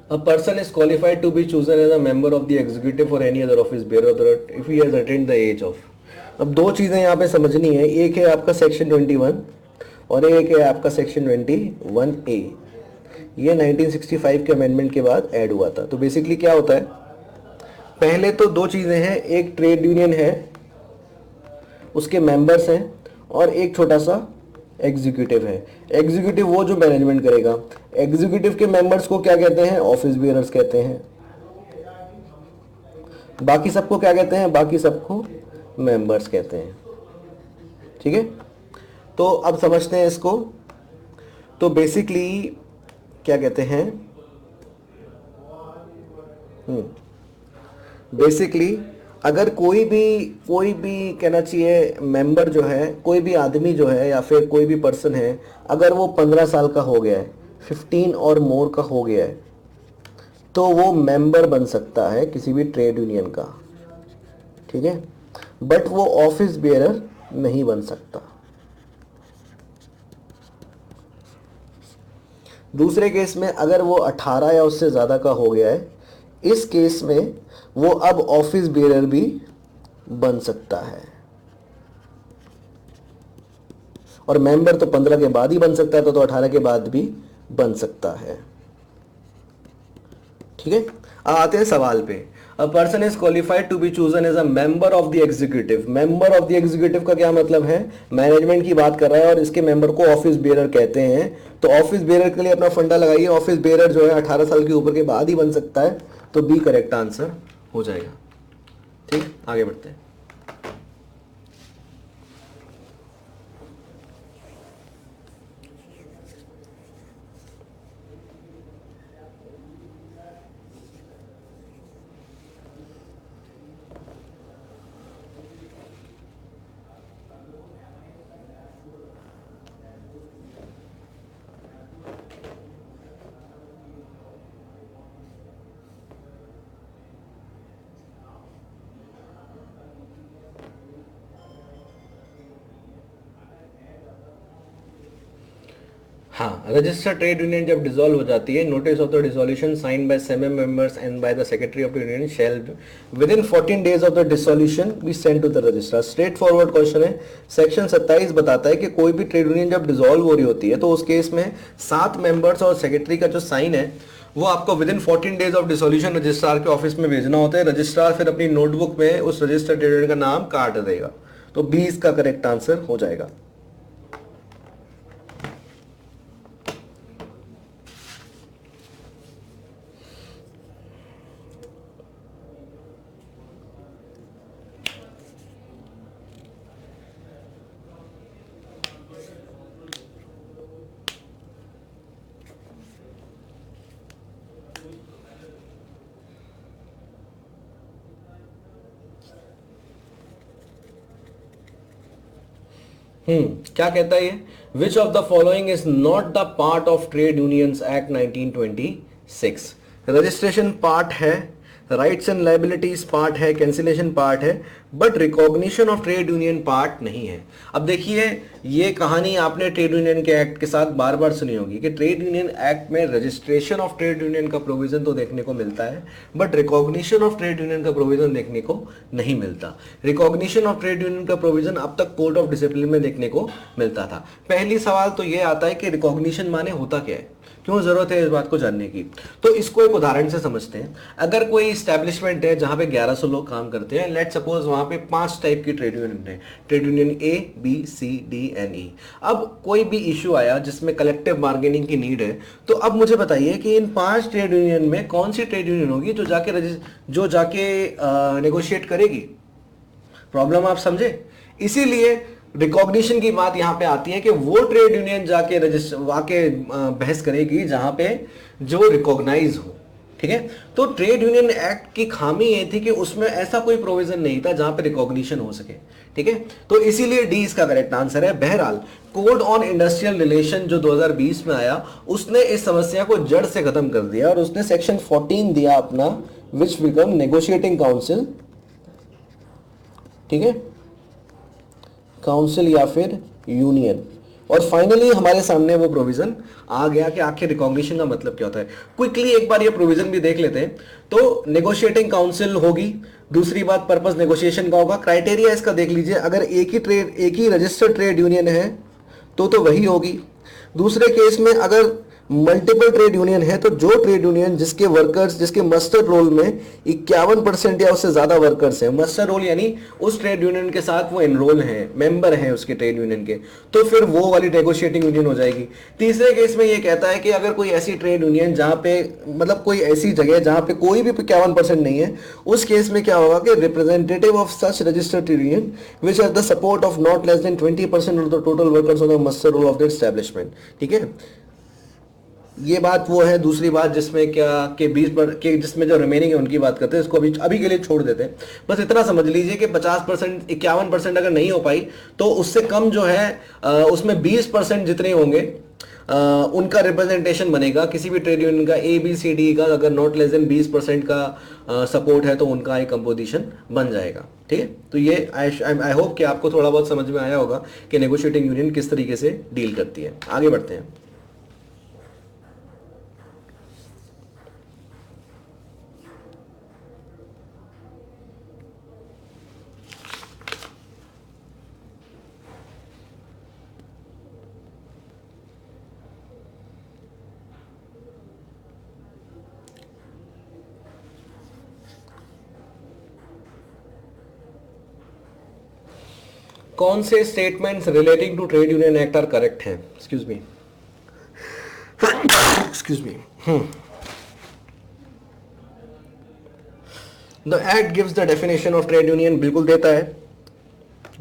A person is qualified to be chosen as a member of the executive or any other office bearer if he has attained the age of। अब दो चीजें यहाँ पे समझनी है, एक है आपका सेक्शन 21 और एक है आपका सेक्शन 21A। ये 1965 के अमेंडमेंट के बाद ऐड हुआ था। तो बेसिकली क्या होता है, पहले तो दो चीजें हैं, एक ट्रेड यूनियन है, उसके मेंबर्स हैं, और एक छोटा सा एग्जीक्यूटिव है। एग्जीक्यूटिव वो जो मैनेजमेंट करेगा। एग्जीक्यूटिव के मेंबर्स को क्या कहते हैं? ऑफिस बियरर्स कहते हैं। बाकी सबको क्या कहते हैं? बाकी सबको मेंबर्स कहते हैं। ठीक है, तो अब समझते हैं इसको। तो बेसिकली क्या कहते हैं, बेसिकली अगर कोई भी कहना चाहिए मेंबर जो है, कोई भी आदमी जो है या फिर कोई भी पर्सन है, अगर वो 15 साल का हो गया है, 15 और मोर का हो गया है, तो वो मेंबर बन सकता है किसी भी ट्रेड यूनियन का। ठीक है, बट वो ऑफिस बेयरर नहीं बन सकता। दूसरे केस में अगर वो 18 या उससे ज्यादा का हो गया है, इस केस में वो अब ऑफिस बेयरर भी बन सकता है। और मेंबर तो 15 के बाद ही बन सकता है, तो 18 के बाद भी बन सकता है। ठीक है, आते हैं सवाल पे। A person is qualified to be chosen as a member of the executive. Member of the executive का क्या मतलब है? मैनेजमेंट की बात कर रहा है और इसके मेंबर को ऑफिस बेयरर कहते हैं। तो ऑफिस बेयरर के लिए अपना फंडा लगाइए। ऑफिस बेयरर जो है 18 साल के ऊपर के बाद ही बन सकता है, तो बी करेक्ट आंसर हो जाएगा। ठीक, आगे बढ़ते हैं। हाँ, रजिस्टर ट्रेड यूनियन जब डिसॉल्व हो जाती है, notice of the dissolution sign by seven members and by the secretary of the union shall within 14 days of the dissolution be send to the registrar. Straightforward question है। Section 27 बताता है कि कोई भी trade union जब dissolve हो रही होती है, तो उस केस में 7 मेंबर्स और सेक्रेटरी का जो साइन है वो आपको with in 14 days of dissolution registrar के ऑफिस में भेजना होता है। रजिस्ट्रार फिर अपनी नोटबुक में उस रजिस्टर्ड ट्रेड यूनियन का नाम काट देगा। तो 20 का करेक्ट आंसर हो जाएगा। क्या कहता है ये? विच of the following is not the part of trade unions act 1926? Registration part है, राइट्स एंड लाइबिलिटीज पार्ट है, कैंसिलेशन पार्ट है, but recognition of trade union part नहीं है। अब देखिए, ये कहानी आपने ट्रेड यूनियन के एक्ट के साथ बार बार सुनी होगी कि ट्रेड यूनियन एक्ट में रजिस्ट्रेशन ऑफ ट्रेड यूनियन का प्रोविजन तो देखने को मिलता है, but recognition of trade union का प्रोविजन देखने को नहीं मिलता। रिकॉग्निशन ऑफ ट्रेड यूनियन का प्रोविजन अब तक कोड ऑफ डिसिप्लिन में देखने को मिलता था। पहली सवाल तो ये आता है कि रिकॉग्निशन माने होता क्या है, क्यों जरूरत है इस बात को जानने की? तो इसको एक उदाहरण से समझते हैं। अगर कोई स्टैब्लिशमेंट है जहां पे 1100 लोग काम करते हैं, लेट सपोज वहां पे 5 टाइप की ट्रेड यूनियन है, trade union A, B, C, D and E. अब कोई भी इश्यू आया जिसमें कलेक्टिव बार्गेनिंग की नीड है, तो अब मुझे बताइए कि इन 5 ट्रेड यूनियन में कौन सी ट्रेड यूनियन होगी जो जाके नेगोशिएट करेगी? प्रॉब्लम आप समझे? इसीलिए रिकॉग्निशन की बात यहां पे आती है कि वो ट्रेड यूनियन जाके बहस करेगी जहां पे जो रिकॉग्नाइज हो। ठीक है, तो ट्रेड यूनियन एक्ट की खामी ये थी कि उसमें ऐसा कोई प्रोविजन नहीं था जहां पे रिकॉग्निशन हो सके। ठीक है, तो इसीलिए डी इसका करेक्ट आंसर है। बहरहाल कोड ऑन इंडस्ट्रियल रिलेशन जो 2020 में आया, उसने इस समस्या को जड़ से खत्म कर दिया और उसने सेक्शन 14 दिया अपना, विच बिकम नेगोशिएटिंग काउंसिल। ठीक है, काउंसिल या फिर यूनियन। और फाइनली हमारे सामने वो प्रोविजन आ गया कि आखिर रिकॉग्निशन का मतलब क्या होता है। क्विकली एक बार ये प्रोविजन भी देख लेते हैं। तो नेगोशिएटिंग काउंसिल होगी, दूसरी बात पर्पस नेगोशिएशन का होगा। क्राइटेरिया इसका देख लीजिए, अगर एक ही रजिस्टर्ड ट्रेड यूनियन है तो वही होगी। दूसरे केस में अगर मल्टीपल ट्रेड यूनियन है तो जो ट्रेड यूनियन जिसके वर्कर्स, जिसके मस्टर रोल में 51% या उससे ज्यादा वर्कर्स हैं, मस्टर रोल यानी उस ट्रेड यूनियन के साथ वो एनरोल हैं, मेंबर हैं उसके ट्रेड यूनियन के, तो फिर वो वाली नेगोशिएटिंग यूनियन हो जाएगी। तीसरे केस में ये कहता है कि अगर कोई ऐसी ट्रेड यूनियन जहां पे, मतलब कोई ऐसी जगह जहां पे कोई भी 51% नहीं है, उस केस में क्या होगा कि representative of such registered trade union which has the support of not less than 20% of the total workers of the muster roll of the establishment. ठीक है, ये बात वो है। दूसरी बात जिसमें क्या कि 20 जिसमें जो रिमेनिंग है उनकी बात करते हैं, इसको अभी के लिए छोड़ देते हैं। बस इतना समझ लीजिए कि 50%, 51% अगर नहीं हो पाई तो उससे कम जो है उसमें 20% जितने होंगे उनका रिप्रेजेंटेशन बनेगा किसी भी ट्रेड यूनियन का, ए बी सी डी का। अगर नॉट लेस देन 20% का सपोर्ट है तो उनका एक कंपोजिशन बन जाएगा। ठीक है, तो ये आई होप कि आपको थोड़ा बहुत समझ में आया होगा कि नेगोशिएटिंग यूनियन किस तरीके से डील करती है। आगे बढ़ते हैं। कौन से statements relating to trade union act are correct हैं? Excuse me, excuse me. The act gives the definition of trade union, बिल्कुल देता है।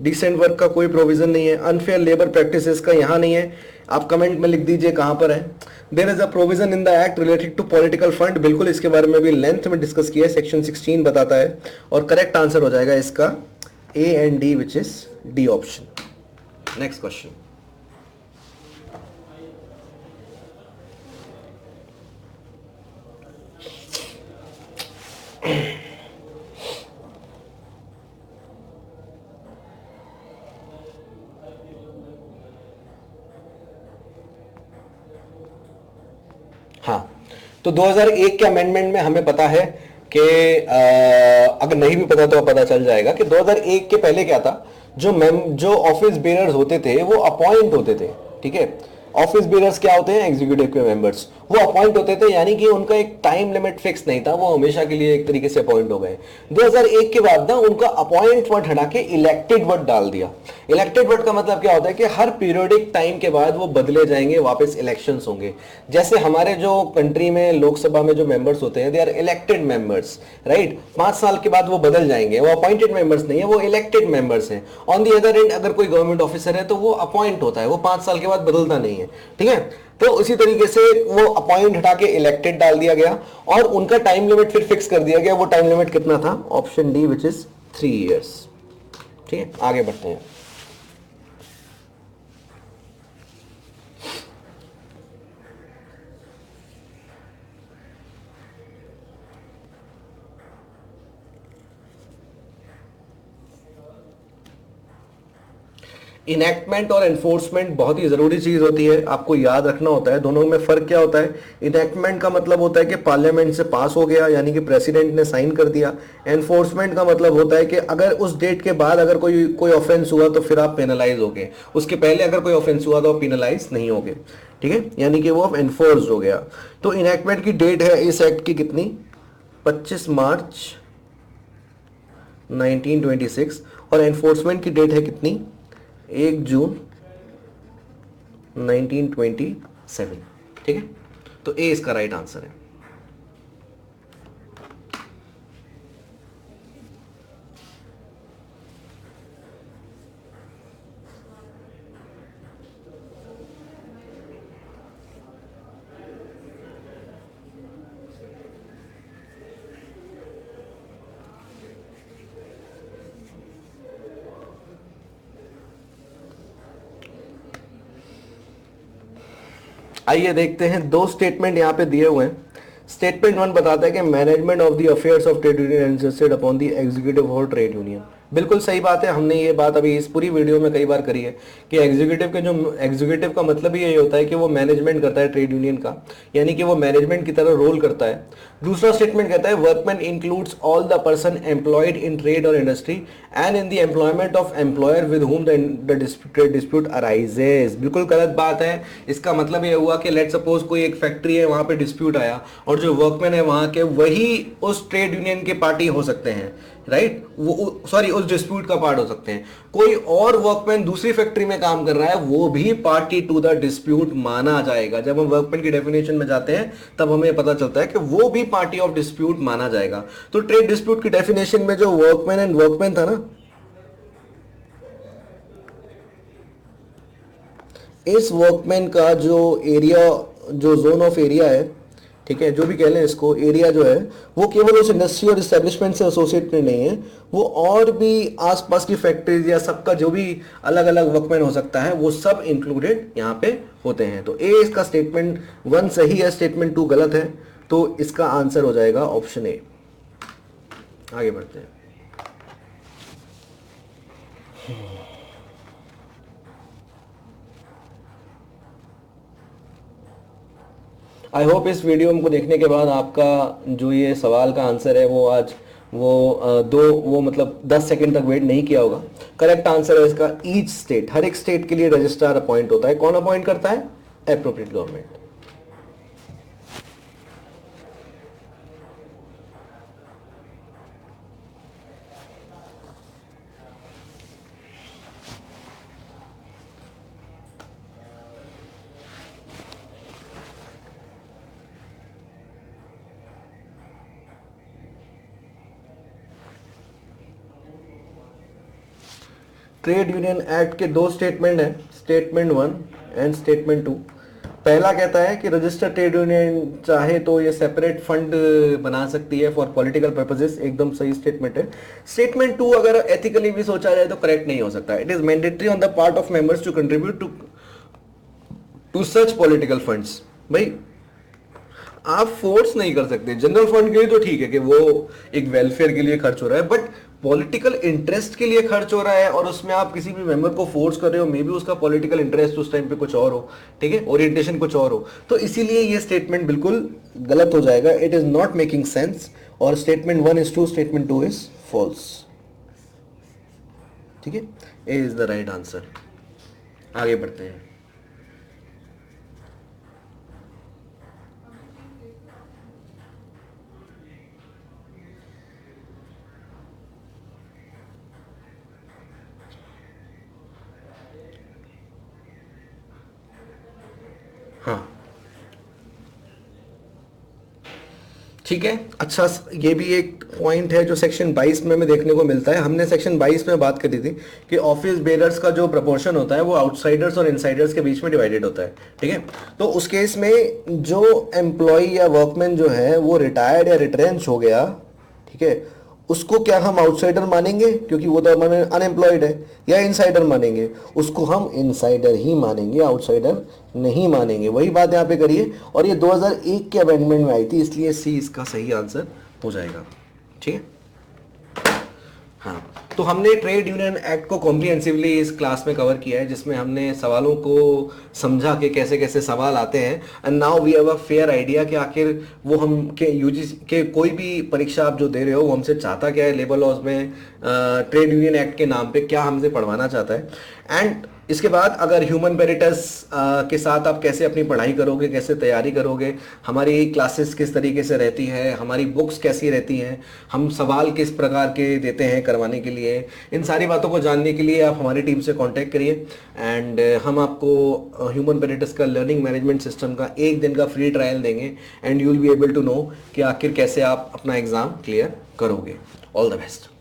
डिसेंट वर्क का कोई प्रोविजन नहीं है। अनफेयर लेबर प्रैक्टिसेस का यहां नहीं है। आप कमेंट में लिख दीजिए कहां पर है। There is a provision in the act related to political fund, बिल्कुल इसके बारे में भी लेंथ में डिस्कस किया है, सेक्शन 16 बताता है। और करेक्ट आंसर हो जाएगा इसका A and D, which is D option. Next question. हाँ, तो 2001 के अमेंडमेंट में हमें पता है कि अगर नहीं भी पता तो पता चल जाएगा कि 2001 के पहले क्या था, जो ऑफिस बेरर्स होते थे वो अपॉइंट होते थे। ठीक है, ऑफिस बेयरर्स क्या होते हैं? एग्जीक्यूटिव के मेंबर्स, वो अपॉइंट होते थे, यानी कि उनका एक टाइम लिमिट फिक्स नहीं था, वो हमेशा के लिए एक तरीके से अपॉइंट हो गए। 2001 के बाद ना उनका अपॉइंट वर्ड हटा के इलेक्टेड वर्ड डाल दिया। इलेक्टेड वर्ड का मतलब क्या होता है कि हर पीरियोडिक टाइम के बाद वो बदले जाएंगे, वापस इलेक्शंस होंगे। जैसे हमारे जो कंट्री में लोकसभा में जो मेंबर्स होते हैं, they are elected members, right. 5 साल के बाद वो बदल जाएंगे, वो अपॉइंटेड मेंबर्स नहीं है, वो इलेक्टेड मेंबर्स हैं। ऑन दी अदर एंड अगर कोई गवर्नमेंट ऑफिसर है तो वो अपॉइंट होता है, वो 5 साल के बाद बदलता नहीं है, ठीक है। तो उसी तरीके से वो अपॉइंट हटा के इलेक्टेड डाल दिया गया और उनका टाइम लिमिट फिर फिक्स कर दिया गया। वो टाइम लिमिट कितना था? Option D, which is 3 years. ठीक है, आगे बढ़ते हैं। इनैक्टमेंट और एनफोर्समेंट बहुत ही जरूरी चीज होती है, आपको याद रखना होता है। दोनों में फर्क क्या होता है? इनैक्टमेंट का मतलब होता है कि पार्लियामेंट से पास हो गया, यानी कि प्रेसिडेंट ने साइन कर दिया। एनफोर्समेंट का मतलब होता है कि अगर उस डेट के बाद अगर कोई ऑफेंस हुआ तो फिर आप पेनलाइज होगे, उसके पहले अगर कोई ऑफेंस हुआ तो आप पेनलाइज नहीं होगे, ठीक है, यानी कि वो एनफोर्स हो गया। तो इनैक्टमेंट की डेट है इस एक्ट की कितनी? 25 मार्च 1926। और एनफोर्समेंट की डेट है कितनी? 1 जून 1927। ठीक है, तो ए इसका राइट आंसर है। आइए देखते हैं, 2 स्टेटमेंट यहां पे दिए हुए हैं। स्टेटमेंट 1 बताता है कि management of the affairs of trade union insisted upon the executive और ट्रेड यूनियन। बिल्कुल सही बात है, हमने ये बात अभी इस पूरी वीडियो में कई बार करी है कि एग्जीक्यूटिव का मतलब ही यही होता है कि वो मैनेजमेंट करता है ट्रेड यूनियन का, यानी कि वो मैनेजमेंट की तरह रोल करता है। दूसरा स्टेटमेंट कहता है workman includes all the person employed in trade or industry and in the employment of employer with whom the trade dispute arises. बिल्कुल गलत बात है। इसका मतलब ये हुआ कि लेट सपोज कोई एक फैक्ट्री है, वहां पे डिस्प्यूट आया और जो वर्कमैन है वहां के, वही उस ट्रेड यूनियन के पार्टी हो सकते हैं, राइट, वो सॉरी उस डिस्प्यूट का पार्ट हो सकते हैं। कोई और वर्कमैन दूसरी फैक्ट्री में काम कर रहा है, वो भी पार्टी टू द डिस्प्यूट माना जाएगा। जब हम वर्कमैन की डेफिनेशन में जाते हैं तब हमें पता चलता है कि वो भी पार्टी ऑफ डिस्प्यूट माना जाएगा। तो ट्रेड डिस्प्यूट की डेफिनेशन में जो वर्कमैन एंड वर्कमैन था ना, इस वर्कमैन का जो एरिया, जो जोन ऑफ एरिया है, ठीक है, जो भी कह लें इसको, एरिया जो है वो केवल उस इंडस्ट्री और एस्टेब्लिशमेंट से एसोसिएटेड नहीं है, वो और भी आसपास की फैक्ट्रीज या सबका जो भी अलग अलग वर्कमैन हो सकता है, वो सब इंक्लूडेड यहाँ पे होते हैं। तो ए इसका स्टेटमेंट 1 सही है, स्टेटमेंट 2 गलत है, तो इसका आंसर हो जाएगा ऑप्शन ए। आगे बढ़ते हैं। आई होप इस वीडियो को देखने के बाद आपका जो ये सवाल का आंसर है वो आज वो मतलब 10 सेकंड तक वेट नहीं किया होगा। करेक्ट आंसर है इसका ईच स्टेट, हर एक स्टेट के लिए रजिस्ट्रार अपॉइंट होता है। कौन अपॉइंट करता है? Appropriate government. Trade union act के 2 स्टेटमेंट हैं, स्टेटमेंट 1 एंड स्टेटमेंट 2। पहला कहता है कि रजिस्टर्ड ट्रेड यूनियन चाहे तो ये सेपरेट फंड बना सकती है फॉर पॉलिटिकल पर्पसेस, एकदम सही स्टेटमेंट है। स्टेटमेंट 2 अगर एथिकली भी सोचा जाए तो करेक्ट नहीं हो सकता। It is mandatory on the part of members to contribute to such political funds. भाई आप फोर्स नहीं कर सकते। जनरल फंड के लिए तो ठीक है कि वो एक वेलफेयर के लिए खर्च हो रहा है, बट पॉलिटिकल इंटरेस्ट के लिए खर्च हो रहा है और उसमें आप किसी भी मेंबर को फोर्स कर रहे हो, मे बी उसका पॉलिटिकल इंटरेस्ट उस टाइम पे कुछ और हो, ठीक है, ओरिएंटेशन कुछ और हो, तो इसीलिए ये स्टेटमेंट बिल्कुल गलत हो जाएगा। It is not making sense. और statement 1 is true, statement 2 is false. ठीक है, A is the right answer. आगे बढ़ते हैं। हाँ ठीक है। अच्छा, ये भी एक पॉइंट है जो सेक्शन 22 में हमें देखने को मिलता है। हमने सेक्शन 22 में बात करी थी कि ऑफिस बेरर्स का जो प्रपोर्शन होता है वो आउटसाइडर्स और इनसाइडर्स के बीच में डिवाइडेड होता है, ठीक है। तो उस केस में जो एम्प्लॉय या वर्कमैन जो है वो रिटायर्ड या रिट्रेंच हो गया, ठीक है, उसको क्या हम आउटसाइडर मानेंगे क्योंकि वो तो हमारे अनएम्प्लॉयड है, या इनसाइडर मानेंगे? उसको हम इनसाइडर ही मानेंगे, आउटसाइडर नहीं मानेंगे। वही बात यहाँ पे करिए। और ये 2001 के अमेंडमेंट में आई थी, इसलिए सी इसका सही आंसर हो जाएगा, ठीक है। हाँ, तो हमने ट्रेड यूनियन एक्ट को कॉम्प्रिहेंसिवली इस क्लास में कवर किया है, जिसमें हमने सवालों को समझा कि कैसे कैसे सवाल आते हैं। And now we have a fair idea कि आखिर वो हम के यूजीसी के कोई भी परीक्षा आप जो दे रहे हो वो हमसे चाहता क्या है, लेबर लॉज में ट्रेड यूनियन एक्ट के नाम पे क्या हमसे पढ़वाना चाहता है। एंड इसके बाद अगर ह्यूमन पेरिटस के साथ आप कैसे अपनी पढ़ाई करोगे, कैसे तैयारी करोगे, हमारी क्लासेस किस तरीके से रहती है, हमारी बुक्स कैसी रहती हैं, हम सवाल किस प्रकार के देते हैं करवाने के लिए, इन सारी बातों को जानने के लिए आप हमारी टीम से कांटेक्ट करिए। एंड हम आपको ह्यूमन पेरिटस का लर्निंग मैनेजमेंट सिस्टम का 1 दिन का फ्री ट्रायल देंगे and you will be able to know कि आखिर कैसे आप अपना एग्जाम क्लियर करोगे। All the best.